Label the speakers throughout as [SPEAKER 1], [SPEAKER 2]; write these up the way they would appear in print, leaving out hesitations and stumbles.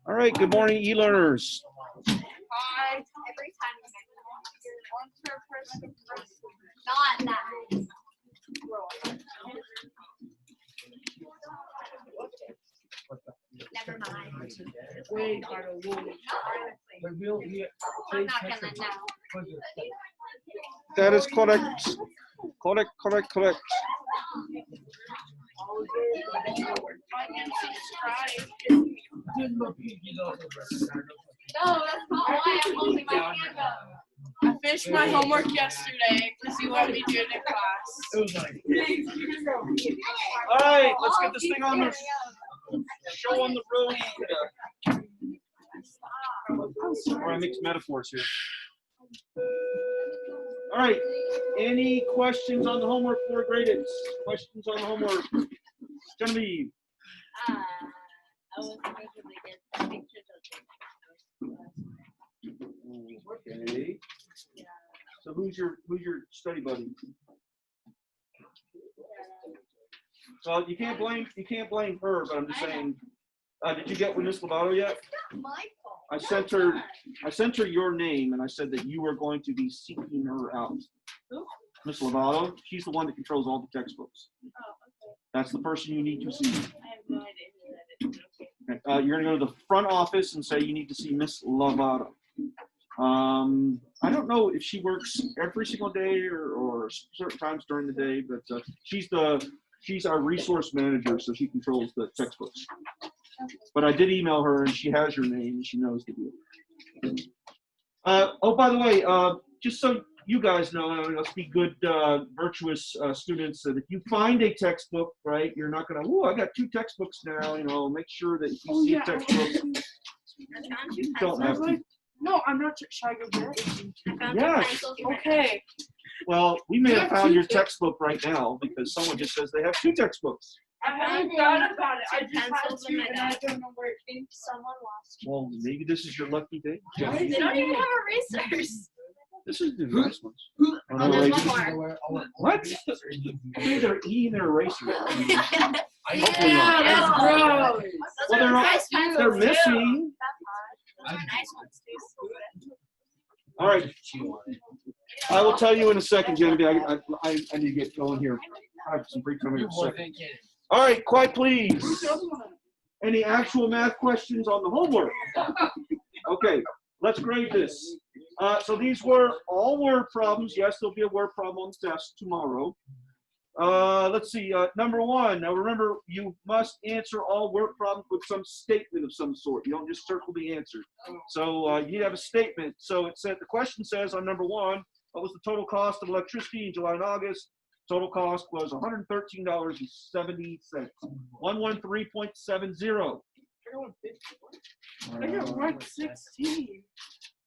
[SPEAKER 1] All right, good morning, e-learners.
[SPEAKER 2] Hi. Not nice. Never mind. I'm not gonna know.
[SPEAKER 1] That is correct. Correct.
[SPEAKER 2] No, that's not why I'm holding my hand up.
[SPEAKER 3] I finished my homework yesterday because you let me do it in class.
[SPEAKER 1] All right, let's get this thing on the show on the road. Or I mix metaphors here. All right, any questions on the homework for graded? Questions on the homework? Genevieve.
[SPEAKER 2] I was making pictures of
[SPEAKER 1] Okay. So who's your study buddy? So you can't blame her, but I'm just saying. Did you get with Miss Lovato yet?
[SPEAKER 2] my fault.
[SPEAKER 1] I sent her your name, and I said that you were going to be seeking her out. Miss Lovato, she's the one that controls all the textbooks.
[SPEAKER 2] Oh, okay.
[SPEAKER 1] That's the person you need to see.
[SPEAKER 2] I have no idea who that is. Okay.
[SPEAKER 1] You're going to go to the front office and say you need to see Miss Lovato. I don't know if she works every single day or certain times during the day, but she's our resource manager, so she controls the textbooks. But I did email her, and she has your name, and she knows the deal. Oh, by the way, just so you guys know, let's be good, virtuous students, that if you find a textbook, right, you're not going to, oh, I got 2 textbooks now, make sure that if you see a textbook, don't have to.
[SPEAKER 3] No, I'm not. Should I go get it?
[SPEAKER 1] Yes.
[SPEAKER 3] Okay.
[SPEAKER 1] Well, we may have found your textbook right now because someone just says they have 2 textbooks.
[SPEAKER 3] I haven't thought about it. I just had
[SPEAKER 2] Pencils in
[SPEAKER 3] 2
[SPEAKER 2] my
[SPEAKER 3] and I
[SPEAKER 2] bag.
[SPEAKER 3] don't know where it came
[SPEAKER 2] Someone lost.
[SPEAKER 1] Well, maybe this is your lucky day.
[SPEAKER 2] They don't even have erasers.
[SPEAKER 1] This is the nice ones.
[SPEAKER 2] Oh, there's one more.
[SPEAKER 1] What? Dude, they're eating their eraser. Hopefully
[SPEAKER 3] Yeah,
[SPEAKER 1] not.
[SPEAKER 3] that's gross.
[SPEAKER 2] Those
[SPEAKER 1] Well,
[SPEAKER 2] are
[SPEAKER 1] they're
[SPEAKER 2] nice pencils.
[SPEAKER 1] They're missing.
[SPEAKER 2] Those are nice ones too.
[SPEAKER 1] All right. I will tell you in a second, Genevieve. I need to get going here. I have some free time in a second. All right, quiet, please. Any actual math questions on the homework? Okay, let's grade this. So these were all word problems. Yes, there'll be a word problem on the test tomorrow. Let's see, number 1. Now remember, you must answer all word problems with some statement of some sort. You don't just circle the answer. So you have a statement. So it said, the question says on number 1, what was the total cost of electricity in July and August? Total cost was $113.70. 113.70.
[SPEAKER 3] I got 116.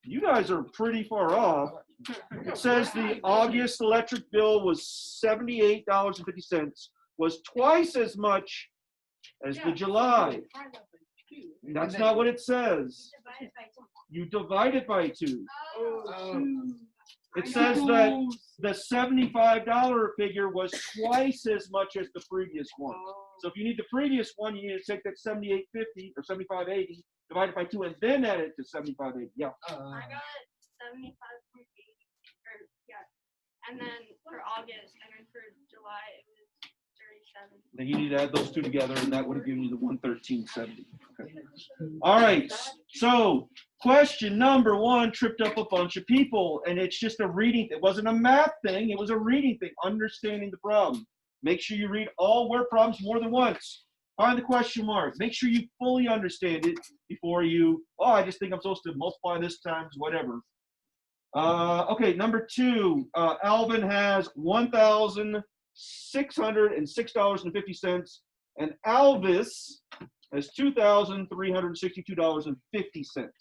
[SPEAKER 1] You guys are pretty far off. It says the August electric bill was $78.50, was twice as much as the July. That's not what it says. You divide it by 2. It says that the $75 figure was twice as much as the previous one. So if you need the previous one, you need to take that $78.50 or $75.80, divide it by 2, and then add it to $75.80. Yeah.
[SPEAKER 2] I got 75.80. Yeah. And then for August, and then for July, it was 37.
[SPEAKER 1] Then you need to add those 2 together, and that would have given you the $113.70. Okay. All right. So question number 1 tripped up a bunch of people, and it's just a reading. It wasn't a math thing. It was a reading thing, understanding the problem. Make sure you read all word problems more than once. Find the question mark. Make sure you fully understand it before you, I just think I'm supposed to multiply this times whatever. Okay, number 2, Alvin has $1,606.50, and Alvis has $2,362.50.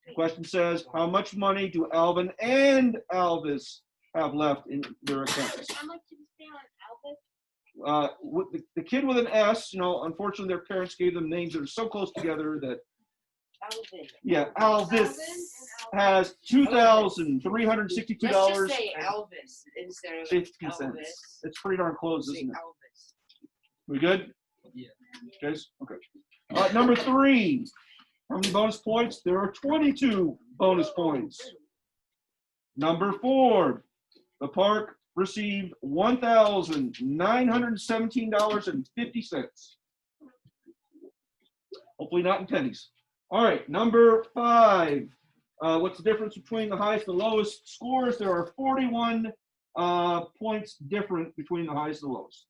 [SPEAKER 1] The question says, how much money do Alvin and Alvis have left in their accounts?
[SPEAKER 2] How much did you stay on Albus?
[SPEAKER 1] With the kid with an S, unfortunately their parents gave them names that are so close together that,
[SPEAKER 3] Alvin.
[SPEAKER 1] yeah, Alvis.
[SPEAKER 2] Alvin and
[SPEAKER 1] has $2,362.
[SPEAKER 4] Let's just say Elvis instead of
[SPEAKER 1] 50
[SPEAKER 4] Elvis.
[SPEAKER 1] cents. It's pretty darn close,
[SPEAKER 4] Say
[SPEAKER 1] isn't it?
[SPEAKER 4] Elvis.
[SPEAKER 1] We good?
[SPEAKER 5] Yeah.
[SPEAKER 1] Guys? Okay. Number 3. How many bonus points? There are 22 bonus points. Number 4. The park received $1,917.50. Hopefully not in pennies. All right, number 5. What's the difference between the highest and lowest scores? There are 41 points different between the highest and lowest.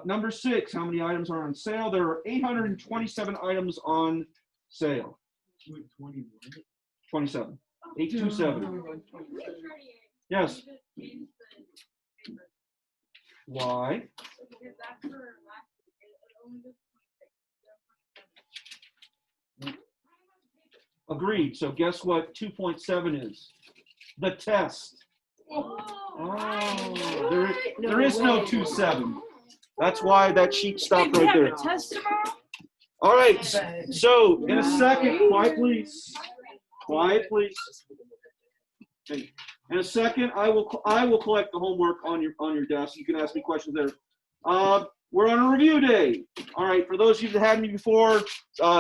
[SPEAKER 1] Number 6, how many items are on sale? There are 827 items on sale. 27. 827. Yes. Why? Agreed. So guess what 2.7 is? The test. Oh, there is no 2.7. That's why that sheet stopped right there.
[SPEAKER 3] Test tomorrow?
[SPEAKER 1] All right. So in a second, quiet please. Quiet please. Okay. In a second, I will collect the homework on your desk. You can ask me questions there. We're on a review day. All right. For those of you that had me before,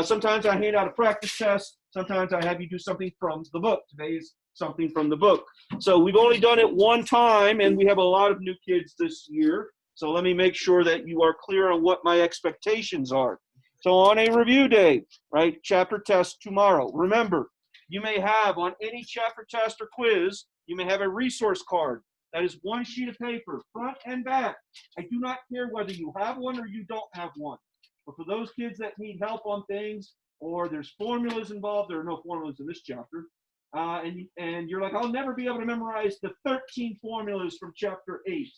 [SPEAKER 1] sometimes I hand out a practice test. Sometimes I have you do something from the book. Today is something from the book. So we've only done it one time, and we have a lot of new kids this year. So let me make sure that you are clear on what my expectations are. So on a review day, right, chapter test tomorrow. Remember, you may have on any chapter test or quiz, you may have a resource card. That is one sheet of paper, front and back. I do not care whether you have one or you don't have one. But for those kids that need help on things, or there's formulas involved, there are no formulas in this chapter, and you're like, I'll never be able to memorize the 13 formulas from chapter 8,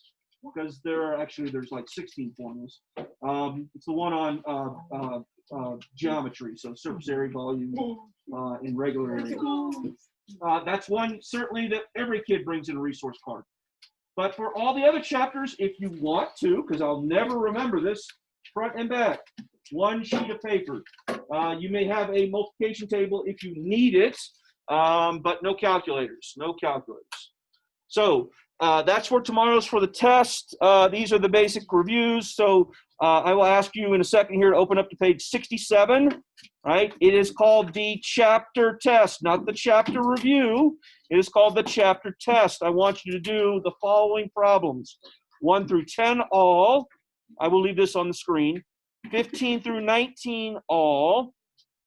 [SPEAKER 1] because there's like 16 formulas. It's the one on geometry, so surface area, volume, in regular area. That's one certainly that every kid brings in a resource card. But for all the other chapters, if you want to, because I'll never remember this, front and back, one sheet of paper. You may have a multiplication table if you need it, but no calculators, no calculators. So that's for tomorrow's for the test. These are the basic reviews. So I will ask you in a second here to open up to page 67, right? It is called the chapter test, not the chapter review. It is called the chapter test. I want you to do the following problems. 1 through 10 all. I will leave this on the screen. 15 through 19 all.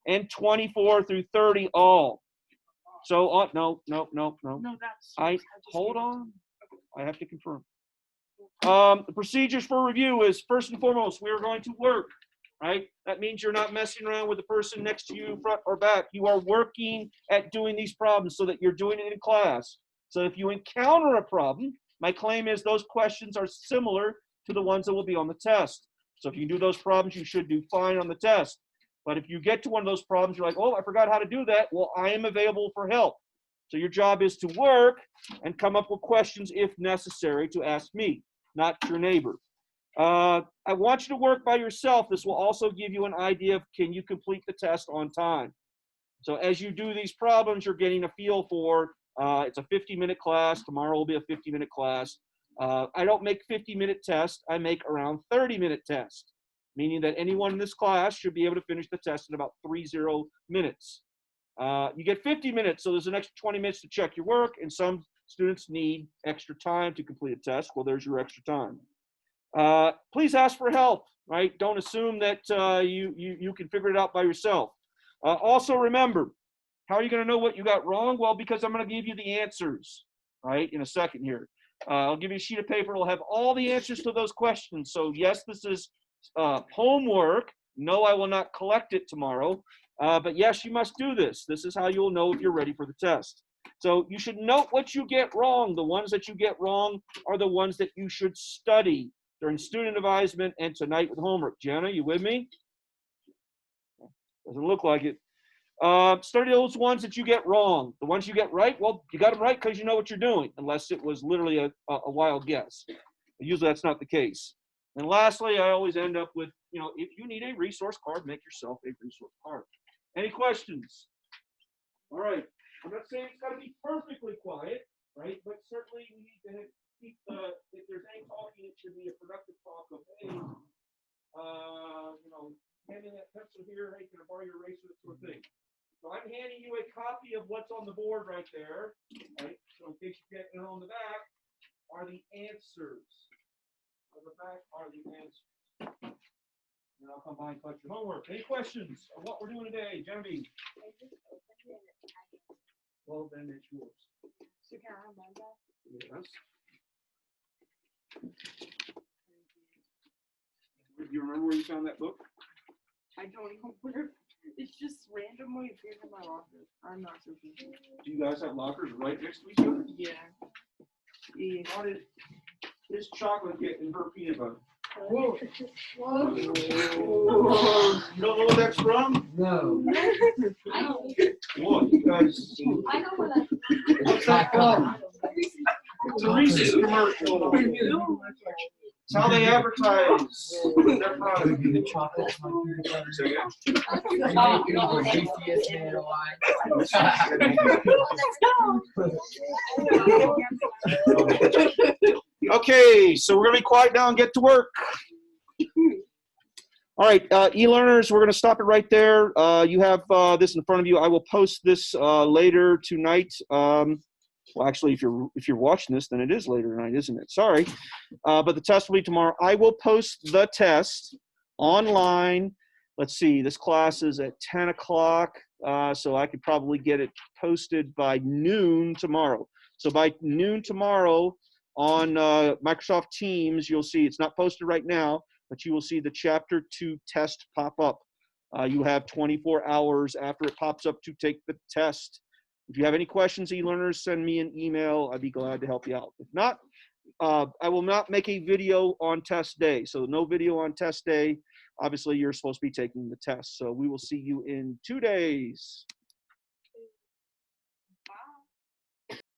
[SPEAKER 1] And 24 through 30 all. So, no.
[SPEAKER 3] No, that's.
[SPEAKER 1] Hold on. I have to confirm. The procedures for review is, first and foremost, we are going to work, right? That means you're not messing around with the person next to you, front or back. You are working at doing these problems so that you're doing it in class. So if you encounter a problem, my claim is those questions are similar to the ones that will be on the test. So if you do those problems, you should do fine on the test. But if you get to one of those problems, you're like, oh, I forgot how to do that. Well, I am available for help. So your job is to work and come up with questions if necessary to ask me, not your neighbor. I want you to work by yourself. This will also give you an idea of can you complete the test on time. So as you do these problems, you're getting a feel for, it's a 50-minute class. Tomorrow will be a 50-minute class. I don't make 50-minute tests. I make around 30-minute tests, meaning that anyone in this class should be able to finish the test in about 30 minutes. You get 50 minutes, so there's an extra 20 minutes to check your work, and some students need extra time to complete a test. Well, there's your extra time. Please ask for help, right? Don't assume that you can figure it out by yourself. Also remember, how are you going to know what you got wrong? Well, because I'm going to give you the answers, right, in a second here. I'll give you a sheet of paper. It'll have all the answers to those questions. So yes, this is homework. No, I will not collect it tomorrow. But yes, you must do this. This is how you'll know if you're ready for the test. So you should note what you get wrong. The ones that you get wrong are the ones that you should study during student advisement and tonight with homework. Jenna, you with me? Doesn't look like it. Study those ones that you get wrong. The ones you get right, well, you got them right because you know what you're doing, unless it was literally a wild guess. Usually that's not the case. And lastly, I always end up with, if you need a resource card, make yourself a resource card. Any questions? All right. I'm not saying it's got to be perfectly quiet, right? But certainly we need to keep if there's any talking, it should be a productive talk of, hey, handing that pencil here, hey, can I borrow your eraser, that sort of thing. So I'm handing you a copy of what's on the board right there, right? So in case you get it on the back, are the answers. On the back are the answers. And I'll come by and collect your homework. Any questions on what we're doing today, Genevieve? Well, then it's yours.
[SPEAKER 3] So can I have mine back?
[SPEAKER 1] Yes. Do you remember where you found that book?
[SPEAKER 3] I don't even where. It's just randomly appeared in my locker. I'm not so sure.
[SPEAKER 1] Do you guys have lockers right next to each other?
[SPEAKER 3] Yeah.
[SPEAKER 1] How did this chocolate get in her peanut butter?
[SPEAKER 3] Whoa.
[SPEAKER 1] Whoa. You don't know what that's from?
[SPEAKER 5] No.
[SPEAKER 1] What, you guys?
[SPEAKER 2] I know where that.
[SPEAKER 1] What's that from? It's a Reese's commercial. It's how they advertise their product.
[SPEAKER 5] The chocolate.
[SPEAKER 1] Say again? Okay, so we're gonna be quiet now and get to work. All right, e-learners, we're gonna stop it right there. You have this in front of you. I will post this later tonight. Well, actually, if you're watching this, then it is later tonight, isn't it? Sorry, but the test will be tomorrow. I will post the test online. Let's see, this class is at 10 o'clock, so I could probably get it posted by noon tomorrow. So by noon tomorrow on Microsoft Teams, you'll see it's not posted right now, but you will see the Chapter 2 test pop up. You have 24 hours after it pops up to take the test. If you have any questions, e-learners, send me an email. I'd be glad to help you out. If not, I will not make a video on test day. So no video on test day. Obviously, you're supposed to be taking the test. So we will see you in 2 days.